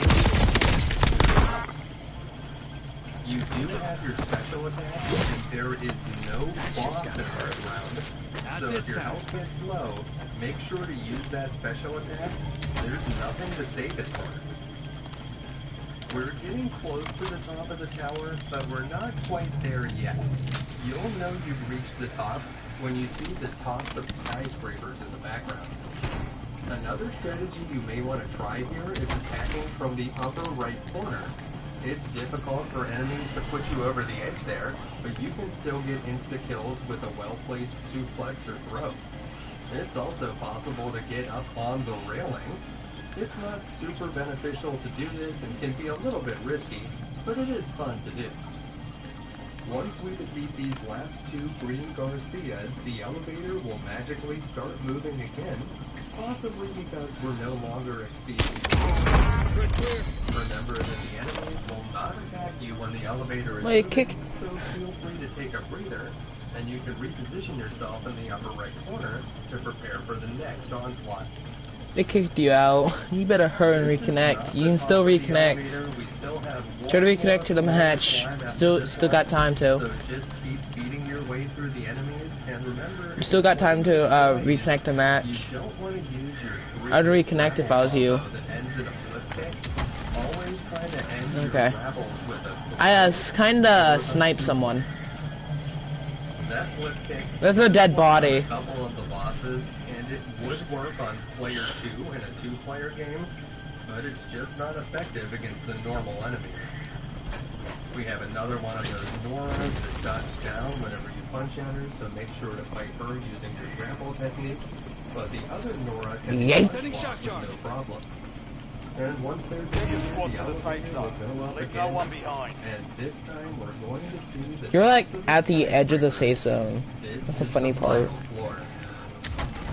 You do have your special attack, and there is no boss in this round. So if your health gets low, make sure to use that special attack. There's nothing to save it for. We're getting close to the top of the tower, but we're not quite there yet. You'll know you've reached the top when you see the tops of skyscrapers in the background. Another strategy you may want to try here is attacking from the upper right corner. It's difficult for enemies to put you over the edge there, but you can still get insta-kills with a well-placed suplex or throw. It's also possible to get up on the railing. It's not super beneficial to do this and can be a little bit risky, but it is fun to do. Once we defeat these last two green Garcias, the elevator will magically start moving again, possibly because we're no longer exceeding. Remember that the enemies will not attack you when the elevator is moving, so feel free to take a breather, and you can reposition yourself in the upper right corner to prepare for the next onslaught. They kicked you out. You better hurry and reconnect. You can still reconnect. Try to reconnect to the match. Still got time to. So just keep beating your way through the enemies, and remember, You still got time to reconnect the match. you don't want to use your I'd reconnect if I was you. that ends in a flip kick. Always try to end your Okay. grapple with a I kinda sniped someone. that flip kick. There's a dead body. A couple of the bosses, and it would work on player 2 in a 2-player game, but it's just not effective against the normal enemies. We have another one of those Noras that dodges down whenever you punch at her, so make sure to fight her using your grapple techniques, but the other Nora can be no problem. And once they're defeated, the elevator will go up again, and this time we're going to see the You're like at the edge of the safe zone. That's the funny part.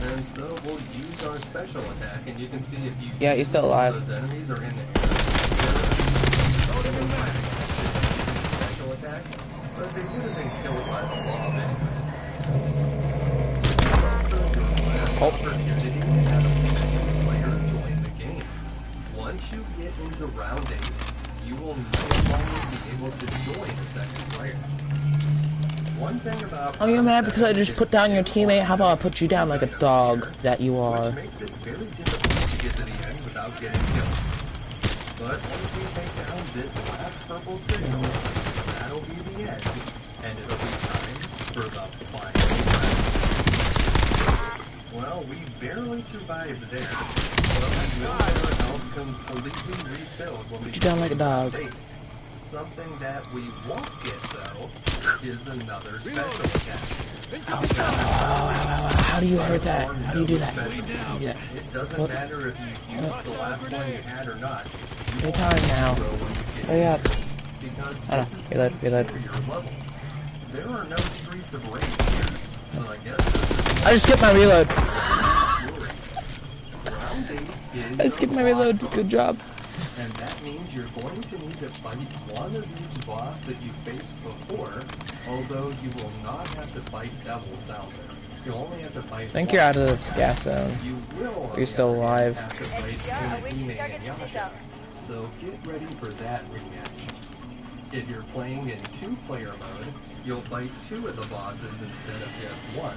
And so we'll use our special attack, and you can see if you Yeah, you're still alive. those enemies are in the special attack, but they would have been killed by the law of enemies. Opportunity to have a player join the game. Once you get into round 8, you will no longer be able to join a second player. One thing about Oh, you're mad because I just put down your teammate? How about I put you down like a dog that you are? which makes it very difficult to get to the end without getting killed. But once we take down this last purple signal, that'll be the end, and it'll be time for the final round. Well, we barely survived there, but our health completely refilled when we Put you down like a dog. Something that we won't get, though, is another special attack. How do you hurt that? How do you do that? Yeah. It doesn't matter if you used the last one you had or not. Your time now. Hurry up. Because Reload. your level. There are no streets of rage here, so I guess I just skipped my reload. round 8 is I skipped my reload. Good job. and that means you're going to need to fight one of each boss that you faced before, although you will not have to fight devils out there. You only have to fight I think one. you're out of the gas zone. You will, You're still alive. have to fight Ine and Yasha, so get ready for that rematch. If you're playing in 2-player mode, you'll fight 2 of the bosses instead of just 1,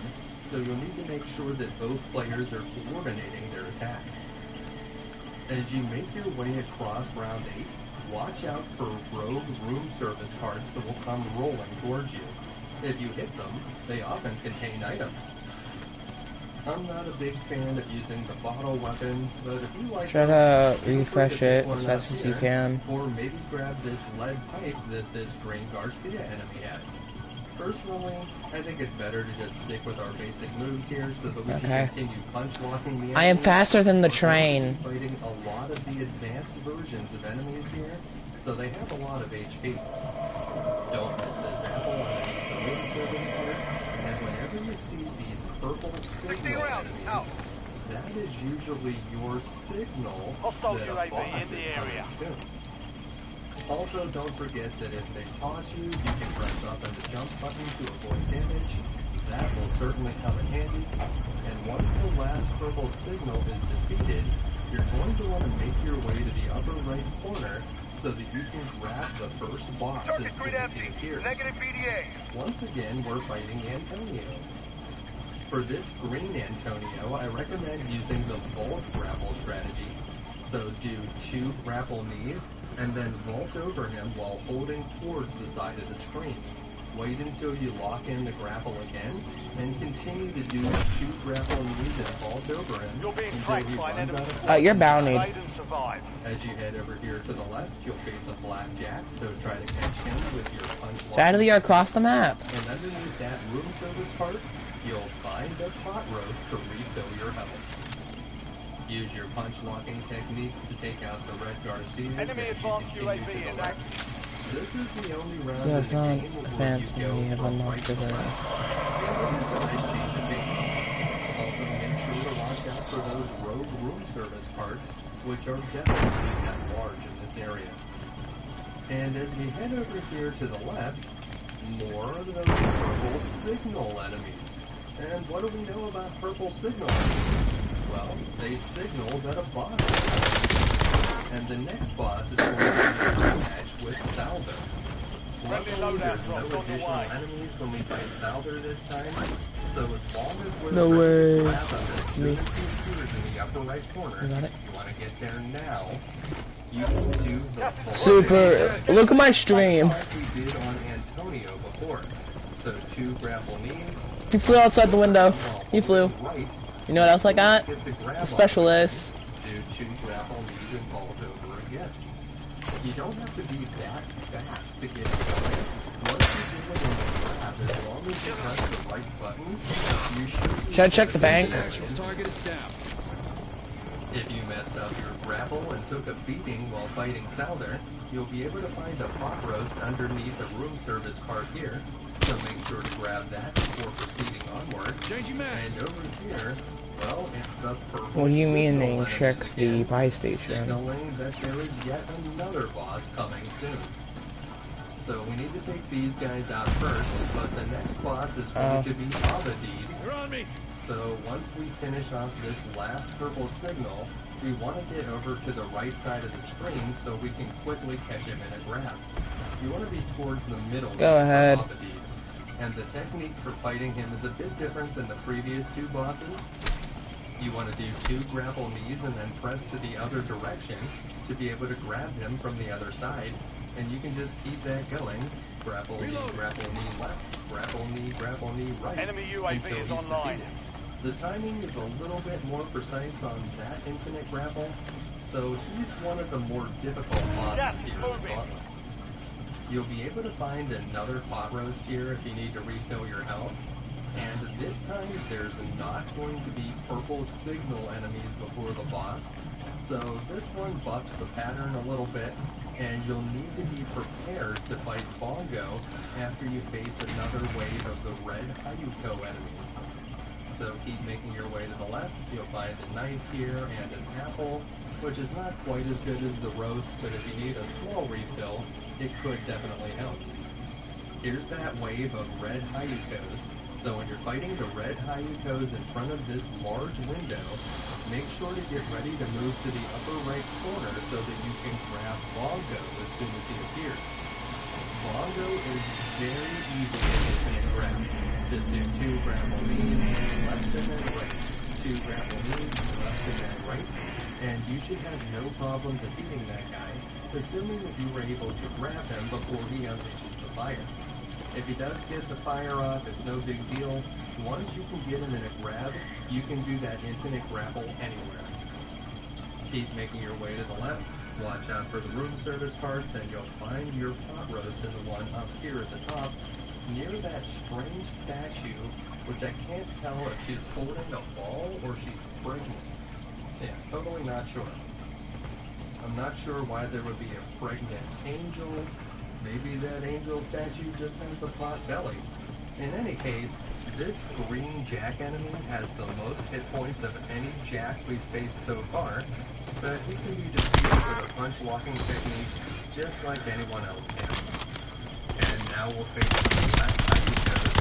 so you'll need to make sure that both players are coordinating their attacks. As you make your way across round 8, watch out for rogue room service cards that will come rolling towards you. If you hit them, they often contain items. I'm not a big fan of using the bottle weapons, but if you like Try them, to feel free refresh pick it one as up fast as you here, can. or maybe grab this lead pipe that this green Garcia enemy has. Personally, I think it's better to just stick with our basic moves here so that we can continue punch-locking the enemies. I am faster than the train. Fighting a lot of the advanced versions of enemies here, so they have a lot of HP. Don't miss this apple underneath the room service card, and whenever you see these purple signal enemies, that is usually your signal Hostile that a UAV boss in the is area. coming soon. Also, don't forget that if they toss you, you can press up and the jump button to avoid damage. That will certainly come in handy. And once the last purple signal is defeated, you're going to want to make your way to the upper right corner so that you can grab the first boss as Target soon grid as he empty. appears. Negative BDA. Once again, we're fighting Antonio. For this green Antonio, I recommend using the vault grapple strategy. So do 2 grapple knees, and then vault over him while holding towards the side of the screen. Wait until you lock in the grapple again, and continue to do 2 grapple knees and vault over him You're being until flanked he by an runs enemy out of squad. You're bountied. Evade and survive. As you head over here to the left, you'll face a blackjack, so try to catch him with your punch lock. Strategy across the map. And underneath that room service part, you'll find a pot roast to refill your health. Use your punch locking technique to take out the red Garcia. Enemy advanced UAV in action. This is the only round So in it's the not game where advanced you and we go have from unlocked right to it. left. And it is a nice change of pace. Also, make sure to watch out for those rogue room service parts, which are definitely at large in this area. And as we head over here to the left, more of those purple signal enemies. And what do we know about purple signal enemies? Well, they signal that a boss is coming. And the next boss is going to be a match with Saldo. Luckily, there's no additional enemies when we fight Saldo this time, so as long as we're No ready way. to grab them as soon as he appears in the upper right corner, You got it? if you want to get there now, you can do the full Super. Look at my stream. like we did on Antonio before. So 2 grapple knees. He flew outside the window. He flew. Right, You know what else I got? get the grab A on. specialist. Do 2 grapple knees and vault over again. You don't have to be that fast to get going. Once you do it on the grab, as long as you press the right button, you should be Should I check the bank? Actual target is down. If you messed up your grapple and took a beating while fighting Salder, you'll be able to find a pot roast underneath the room service cart here, so make sure to grab that before proceeding onward. Changing mags. And over here, well, it's the purple What do you mean signal they check enemies the again, buy station? signaling that there is yet another boss coming soon. So we need to take these guys out first, but the next boss is going to be Abadid. They're on me. So once we finish off this last purple signal, we want to get over to the right side of the screen so we can quickly catch him in a grab. You want to be towards the middle. Go ahead. of Abadid. And the technique for fighting him is a bit different than the previous 2 bosses. You want to do 2 grapple knees and then press to the other direction to be able to grab him from the other side. And you can just keep that going. Grapple knee left, grapple knee right. Enemy UAV until is he's online. defeated. The timing is a little bit more precise on that infinite grapple, so he's one of the more difficult bosses Yes, here in moving. the gauntlet. You'll be able to find another pot roast here if you need to refill your health. And this time, there's not going to be purple signal enemies before the boss. So this one bucks the pattern a little bit, and you'll need to be prepared to fight Bongo after you face another wave of the red Hayuko enemies. So keep making your way to the left. You'll find a knife here and an apple, which is not quite as good as the roast, but if you need a small refill, it could definitely help. Here's that wave of red Hayukos. So when you're fighting the red Hayukos in front of this large window, make sure to get ready to move to the upper right corner so that you can grab Bongo as soon as he appears. Bongo is very easy to infinite grab. Just do 2 grapple knees, left and then right. 2 grapple knees, left and then right. And you should have no problem defeating that guy, assuming that you were able to grab him before he unleashes the fire. If he does get the fire off, it's no big deal. Once you can get him in a grab, you can do that infinite grapple anywhere. Keep making your way to the left. Watch out for the room service parts, and you'll find your pot roast in the one up here at the top, near that strange statue, which I can't tell if she's holding a ball or she's pregnant. Yeah, totally not sure. I'm not sure why there would be a pregnant angel. Maybe that angel statue just has a pot belly. In any case, This green Jack enemy has the most hit points of any Jack we've faced so far, but he can be defeated with a punch locking technique just like anyone else can. And now we'll face the last time he shows,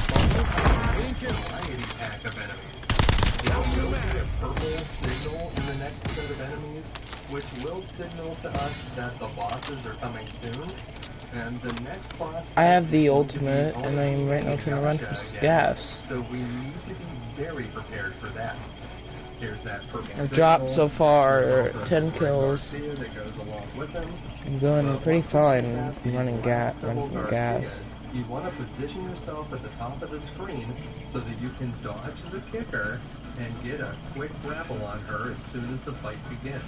followed by a variety pack of enemies. There will be a purple signal in the next set of enemies, which will signal to us that the bosses are coming soon. And the next boss I have the ultimate, and I'm right now trying to run for gas. So we need to be very prepared for that. Here's that purple I've signal. dropped so far There's also 10 the kills. Garcia that goes along with them. I'm doing pretty fine running gas. You want to position yourself at the top of the screen so that you can dodge the kicker and get a quick grapple on her as soon as the fight begins,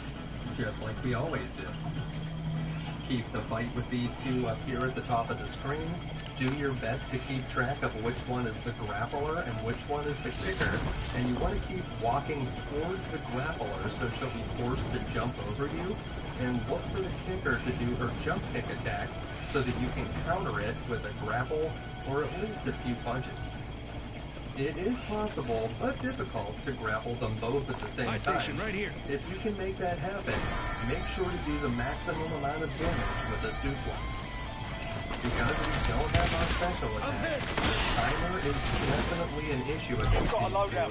just like we always do. Keep the fight with these two up here at the top of the screen. Do your best to keep track of which one is the grappler and which one is the kicker, and you want to keep walking towards the grappler so she'll be forced to jump over you, and look for the kicker to do her jump kick attack so that you can counter it with a grapple or at least a few punches. It is possible, but difficult, to grapple them both at the same time. Right here. If you can make that happen, make sure to do the maximum amount of damage with a suplex. Because we don't have our special attack, the timer is definitely an issue against these two,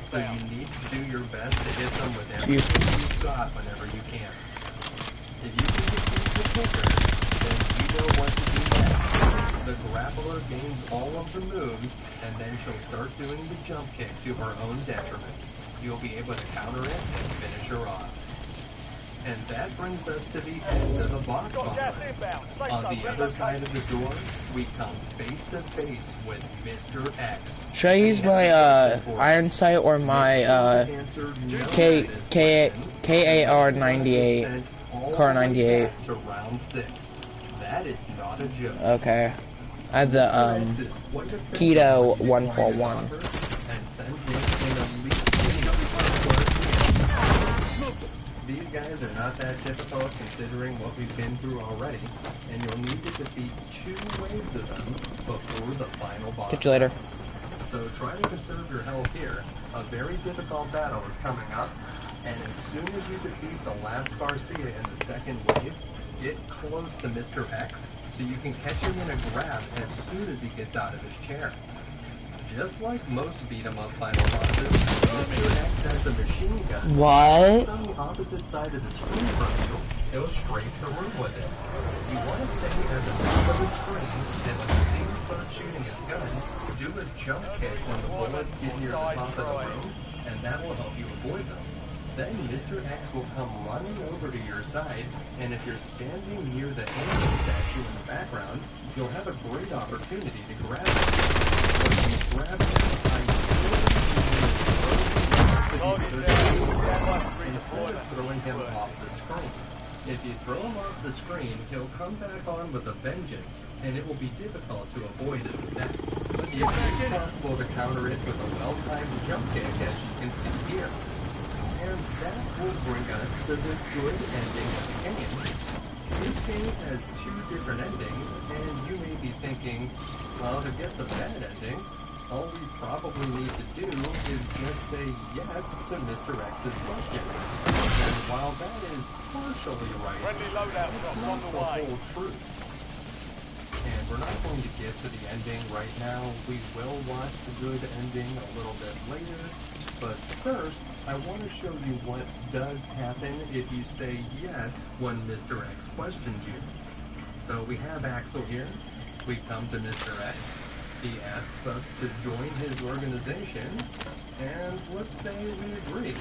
so you need to do your best to hit them with everything you've got whenever you can. If you can defeat the kicker, then you know what to do next. The grappler gains all of the moves, and then she'll start doing the jump kick to her own detriment. You'll be able to counter it and finish her off. And that brings us to the end of the boss gauntlet. On the other side of the door, we come face to face with Mr. X. Should I use my iron sight or my KAR 98? Car 98. To round 6. That is not a joke. Okay. I have the Keto 141. These guys are not that difficult considering what we've been through already, and you'll need to defeat 2 waves of them before the final boss. Catch you later. So try to conserve your health here. A very difficult battle is coming up, and as soon as you defeat the last Garcia in the second wave, get close to Mr. X so you can catch him in a grab as soon as he gets out of his chair. Just like most beat-em-up final bosses, Mr. X has a machine gun. What? On the opposite side of the screen from you, he'll strafe the room with it. You want to stay at the top of the screen, and when you see him start shooting his gun, do a jump kick when the bullets get near the top of the room, and that will help you avoid them. Then Mr. X will come running over to your side, and if you're standing near the enemy statue in the background, you'll have a great opportunity to grab him. Once you grab him, instead of throwing him off the screen. If you throw him off the screen, he'll come back on with a vengeance, and it will be difficult to avoid his attack. It is possible to counter it with a well-timed jump kick, as you can see here. And that will bring us to the good ending of the game. This game has 2 different endings, and you may be thinking, well, to get the bad ending, all we probably need to do is just say yes to Mr. X's question. And while that is partially right, that's not the whole truth. And we're not going to get to the ending right now. We will watch the good ending a little bit later. But first, I want to show you what does happen if you say yes when Mr. X questions you. So we have Axel here. We come to Mr. X. He asks us to join his organization, and let's say we agree.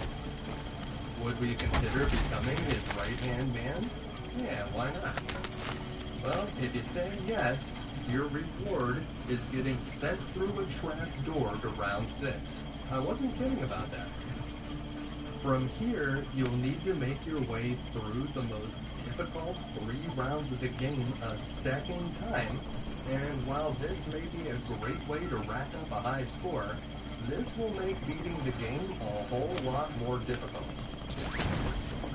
Would we consider becoming his right-hand man? Yeah, why not? Well, if you say yes, your reward is getting sent through a trap door to round 6. I wasn't kidding about that. From here, you'll need to make your way through the most difficult 3 rounds of the game a second time, and while this may be a great way to rack up a high score, this will make beating the game a whole lot more difficult.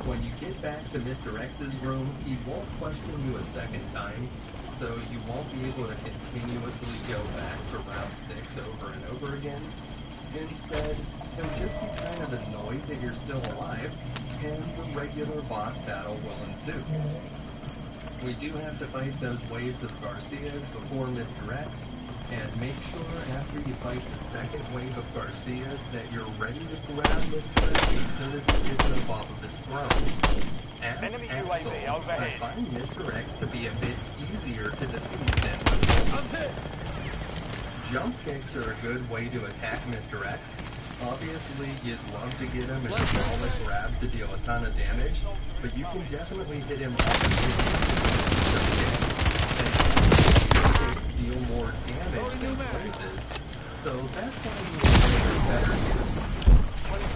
When you get back to Mr. X's room, he won't question you a second time. so you won't be able to continuously go back to Route 6 over and over again. Instead, he'll just be kind of annoyed that you're still alive, and the regular boss battle will ensue. We do have to fight those waves of Garcias before Mr. X, and make sure after you fight the second wave of Garcias that you're ready to grab Mr. X as soon as he gets up off of his throne. As Enemy Axel, UAV I overhead. find Mr. X to be a bit easier to defeat than Revolt. Jump kicks are a good way to attack Mr. X. Obviously, you'd love to get him in a flawless grab to deal a ton of damage, but you can definitely hit him off of his and deal more damage in places. So that's why you need better use.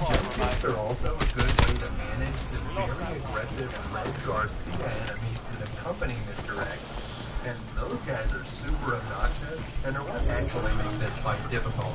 Jump kicks are also a good way to manage the very aggressive Red Garcia enemies that accompany Mr. X, and those guys are super obnoxious and are what actually make this fight difficult.